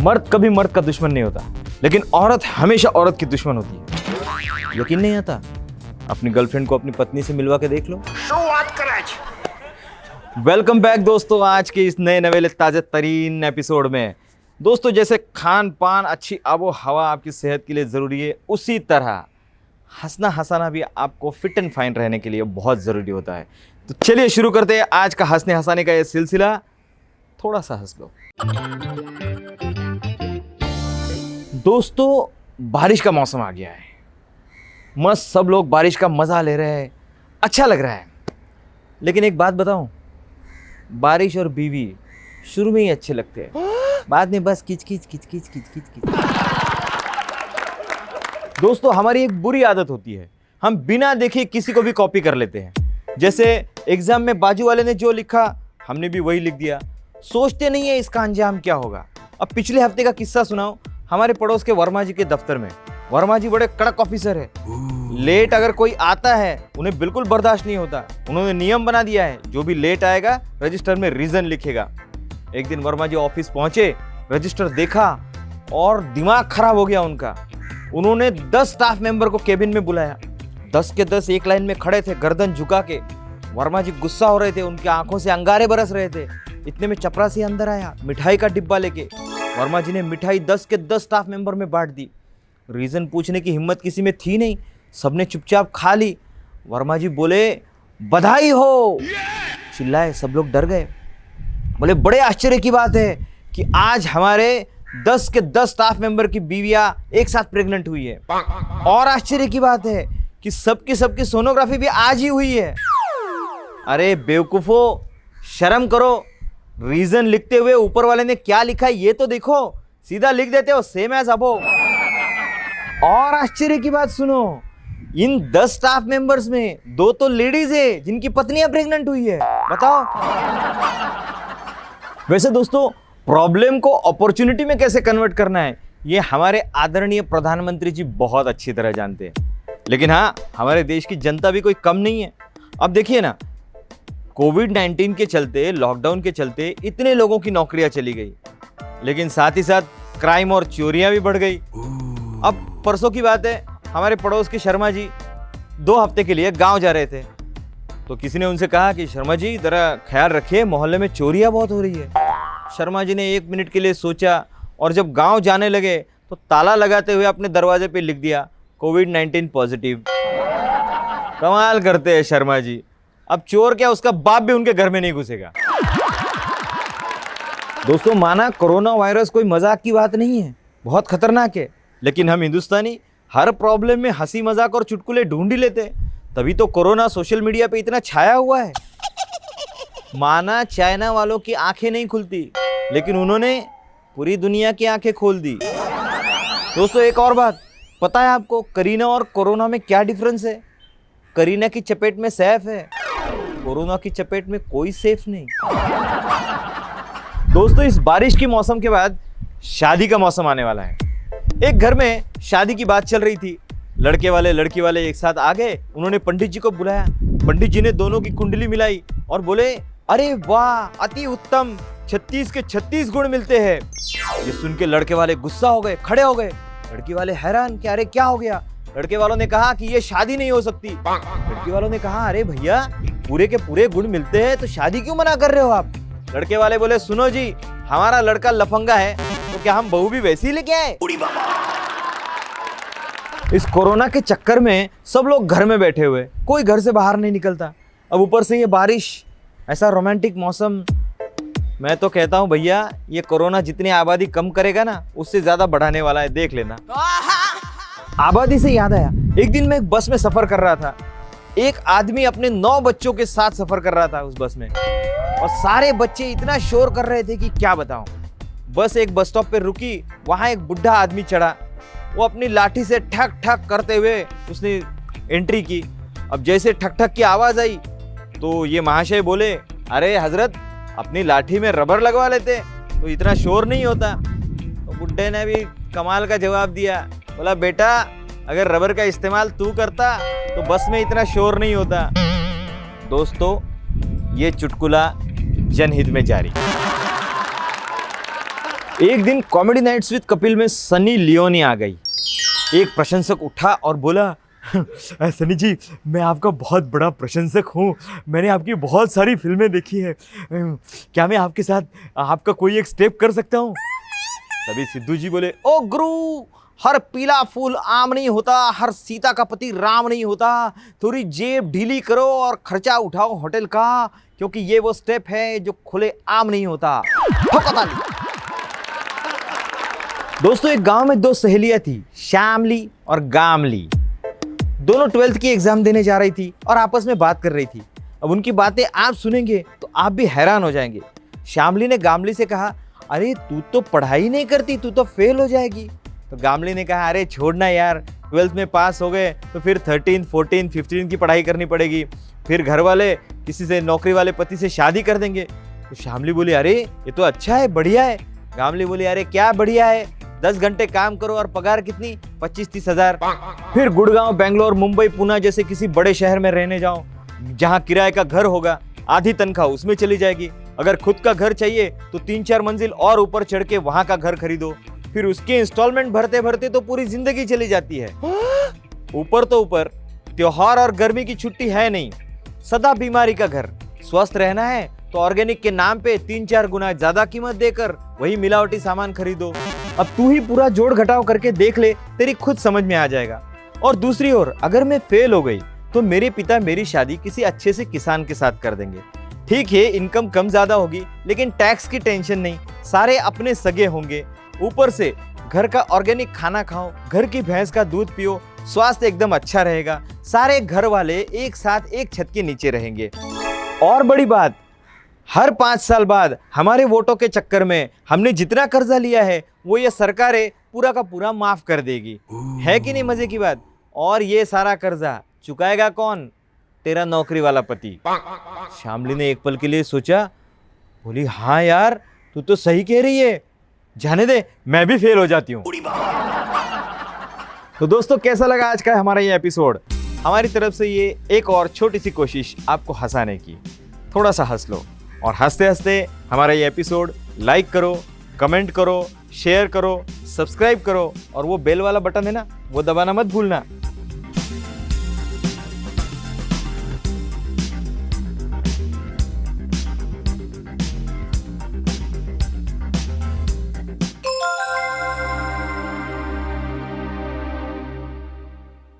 मर्द कभी मर्द का दुश्मन नहीं होता, लेकिन औरत हमेशा औरत की दुश्मन होती है। यकीन नहीं आता? अपनी गर्लफ्रेंड को अपनी पत्नी से मिलवा के देख लो। वेलकम बैक दोस्तों, आज के इस नए नवेले ताज़ा तरीन एपिसोड में। दोस्तों, जैसे खान पान, अच्छी आबो हवा आपकी सेहत के लिए ज़रूरी है, उसी तरह हंसना हंसाना भी आपको फिट एंड फाइन रहने के लिए बहुत ज़रूरी होता है। तो चलिए शुरू करते हैं आज का हंसने हंसाने का ये सिलसिला। थोड़ा सा हंस लो। दोस्तों, बारिश का मौसम आ गया है। मस्त सब लोग बारिश का मज़ा ले रहे हैं, अच्छा लग रहा है। लेकिन एक बात बताऊं, बारिश और बीवी शुरू में ही अच्छे लगते हैं, बाद में बस किच किच किच किच किच किच किच। दोस्तों, हमारी एक बुरी आदत होती है, हम बिना देखे किसी को भी कॉपी कर लेते हैं। जैसे एग्जाम में बाजू वाले ने जो लिखा हमने भी वही लिख दिया, सोचते नहीं है इसका अंजाम क्या होगा। अब पिछले हफ्ते का किस्सा सुनाओ। हमारे पड़ोस के वर्मा जी के दफ्तर में, वर्मा जी बड़े कड़क ऑफिसर है। लेट अगर कोई आता है उन्हें बिल्कुल बर्दाश्त नहीं होता। उन्होंने नियम बना दिया है, जो भी लेट आएगा रजिस्टर में रीजन लिखेगा। एक दिन वर्मा जी ऑफिस पहुंचे, रजिस्टर देखा और दिमाग खराब हो गया उनका। उन्होंने 10 स्टाफ मेंबर को केबिन में बुलाया। 10 के 10 एक लाइन में खड़े थे, गर्दन झुका के। वर्मा जी गुस्सा हो रहे थे, उनकी आंखों से अंगारे बरस रहे थे। इतने में चपरासी अंदर आया मिठाई का डिब्बा लेके। वर्मा जी ने मिठाई 10 के 10 स्टाफ मेंबर में बांट दी। रीजन पूछने की हिम्मत किसी में थी नहीं, सबने चुपचाप खा ली। वर्मा जी बोले, बधाई हो। चिल्लाए, सब लोग डर गए। बोले, बड़े आश्चर्य की बात है कि आज हमारे 10 के 10 स्टाफ मेंबर की बीवियां एक साथ प्रेग्नेंट हुई है। और आश्चर्य की बात है कि सबकी सोनोग्राफी भी आज ही हुई है। अरे बेवकूफो, शर्म करो। रीजन लिखते हुए ऊपर वाले ने क्या लिखा है ये तो देखो। सीधा लिख देते हो सेम एज अबो। और आश्चर्य की बात सुनो, इन 10 स्टाफ मेंबर्स में 2 तो लेडीज है जिनकी पत्नियां प्रेग्नेंट हुई है। बताओ। वैसे दोस्तों, प्रॉब्लम को अपॉर्चुनिटी में कैसे कन्वर्ट करना है ये हमारे आदरणीय प्रधानमंत्री जी बहुत अच्छी तरह जानते हैं। लेकिन हाँ, हमारे देश की जनता भी कोई कम नहीं है। अब देखिए ना, कोविड-19 के चलते, लॉकडाउन के चलते इतने लोगों की नौकरियां चली गई, लेकिन साथ ही साथ क्राइम और चोरियां भी बढ़ गई। अब परसों की बात है, हमारे पड़ोस के शर्मा जी 2 हफ्ते के लिए गांव जा रहे थे। तो किसी ने उनसे कहा कि शर्मा जी जरा ख्याल रखिए, मोहल्ले में चोरियां बहुत हो रही है। शर्मा जी ने 1 मिनट के लिए सोचा और जब गांव जाने लगे तो ताला लगाते हुए अपने दरवाजे पे लिख दिया, कोविड-19 पॉजिटिव। कमाल करते हैं शर्मा जी। अब चोर क्या, उसका बाप भी उनके घर में नहीं घुसेगा। दोस्तों, माना कोरोना वायरस कोई मजाक की बात नहीं है, बहुत खतरनाक है, लेकिन हम हिंदुस्तानी हर प्रॉब्लम में हंसी मजाक और चुटकुले ढूंढ ही लेते हैं। तभी तो कोरोना सोशल मीडिया पे इतना छाया हुआ है। माना चाइना वालों की आंखें नहीं खुलती, लेकिन उन्होंने पूरी दुनिया की आंखें खोल दी। दोस्तों, एक और बात पता है आपको, करीना और कोरोना में क्या डिफरेंस है? करीना की चपेट में सैफ है, कोरोना की चपेट में कोई सेफ नहीं। दोस्तों, इस बारिश के मौसम के बाद शादी का मौसम आने वाला है। एक घर में शादी की बात चल रही थी। लड़के वाले लड़की वाले एक साथ आ गए। उन्होंने पंडित जी को बुलाया। पंडित जी ने दोनों की कुंडली मिलाई और बोले, अरे वाह, अति उत्तम, 36 के 36 गुण मिलते हैं। ये सुन के लड़के वाले गुस्सा हो गए, खड़े हो गए। लड़की वाले हैरान कि अरे क्या हो गया। लड़के वालों ने कहा कि ये शादी नहीं हो सकती। लड़की वालों ने कहा, अरे भैया, पूरे के पूरे गुण मिलते हैं तो शादी क्यों मना कर रहे हो आप? लड़के वाले बोले, सुनो जी, हमारा लड़का लफंगा है, तो क्या हम बहू भी वैसी ही लेके आए? इस कोरोना के चक्कर में सब लोग घर में बैठे हुए, कोई घर से बाहर नहीं निकलता। अब ऊपर से ये बारिश, ऐसा रोमांटिक मौसम। मैं तो कहता हूँ भैया, ये कोरोना जितनी आबादी कम करेगा ना, उससे ज्यादा बढ़ाने वाला है, देख लेना। आबादी से याद आया, एक दिन मैं एक बस में सफर कर रहा था। एक आदमी अपने 9 बच्चों के साथ सफर कर रहा था उस बस में, और सारे बच्चे इतना शोर कर रहे थे कि क्या बताऊं। बस एक बस स्टॉप पे रुकी, वहां एक बुढ़ा आदमी चढ़ा। वो अपनी लाठी से ठक ठक करते हुए उसने एंट्री की। अब जैसे ठक ठक की आवाज आई तो ये महाशय बोले, अरे हजरत, अपनी लाठी में रबर लगवा लेते तो इतना शोर नहीं होता। तो बुढ़े ने भी कमाल का जवाब दिया, बोला, बेटा, अगर रबर का इस्तेमाल तू करता तो बस में इतना शोर नहीं होता। दोस्तों, ये चुटकुला जनहित में जारी। एक दिन कॉमेडी नाइट्स विद कपिल में सनी लियोनी आ गई। एक प्रशंसक उठा और बोला, सनी जी, मैं आपका बहुत बड़ा प्रशंसक हूँ, मैंने आपकी बहुत सारी फिल्में देखी है, क्या मैं आपके साथ आपका कोई एक स्टेप कर सकता हूँ? तभी सिद्धू जी बोले, ओ गुरु, हर पीला फूल आम नहीं होता, हर सीता का पति राम नहीं होता, थोड़ी जेब ढीली करो और खर्चा उठाओ होटल का, क्योंकि ये वो स्टेप है जो खुले आम नहीं होता। ठोको ताली। दोस्तों, एक गांव में दो सहेलियां थी, श्यामली और गामली। दोनों 12th की एग्जाम देने जा रही थी और आपस में बात कर रही थी। अब उनकी बातें आप सुनेंगे तो आप भी हैरान हो जाएंगे। श्यामली ने गामली से कहा, अरे तू तो पढ़ाई नहीं करती, तू तो फेल हो जाएगी। तो गामली ने कहा, अरे छोड़ना यार, 12th में पास हो गए तो फिर 13, 14, 15 की पढ़ाई करनी पड़ेगी, फिर घर वाले किसी से नौकरी वाले पति से शादी कर देंगे। तो श्यामली बोली, अरे ये तो अच्छा है, बढ़िया है। गामली बोली, अरे क्या बढ़िया है, 10 घंटे काम करो और पगार कितनी, 25-30 हजार। फिर गुड़गांव, बेंगलोर, मुंबई, पुणे जैसे किसी बड़े शहर में रहने जाओ, जहां किराए का घर होगा, आधी तनख्वाह उसमें चली जाएगी। अगर खुद का घर चाहिए तो 3-4 मंजिल और ऊपर चढ़ के वहां का घर खरीदो, फिर उसके इंस्टॉलमेंट भरते भरते तो पूरी जिंदगी चली जाती है। ऊपर तो ऊपर त्योहार और गर्मी की छुट्टी है नहीं, सदा बीमारी का घर। स्वस्थ रहना है तो ऑर्गेनिक के नाम पे 3-4 गुना ज्यादा कीमत देकर वही मिलावटी सामान खरीदो। अब तू ही पूरा जोड़ घटाव करके देख ले, तेरी खुद समझ में आ जाएगा। और दूसरी ओर, अगर मैं फेल हो गई तो मेरे पिता मेरी शादी किसी अच्छे से किसान के साथ कर देंगे। ठीक है, इनकम कम ज्यादा होगी, लेकिन टैक्स की टेंशन नहीं, सारे अपने सगे होंगे। ऊपर से घर का ऑर्गेनिक खाना खाओ, घर की भैंस का दूध पियो, स्वास्थ्य एकदम अच्छा रहेगा, सारे घर वाले एक साथ एक छत के नीचे रहेंगे। और बड़ी बात, हर 5 साल बाद हमारे वोटों के चक्कर में हमने जितना कर्जा लिया है वो ये सरकारें पूरा का पूरा माफ कर देगी। है कि नहीं मजे की बात? और ये सारा कर्जा चुकाएगा कौन? तेरा नौकरी वाला पति। श्यामली ने एक पल के लिए सोचा, बोली, हाँ यार, तू तो सही कह रही है, जाने दे, मैं भी फेल हो जाती हूँ। तो दोस्तों, कैसा लगा आज का हमारा ये एपिसोड? हमारी तरफ से ये एक और छोटी सी कोशिश आपको हंसाने की। थोड़ा सा हंस लो और हंसते हंसते हमारा ये एपिसोड लाइक करो, कमेंट करो, शेयर करो, सब्सक्राइब करो और वो बेल वाला बटन है ना, वो दबाना मत भूलना।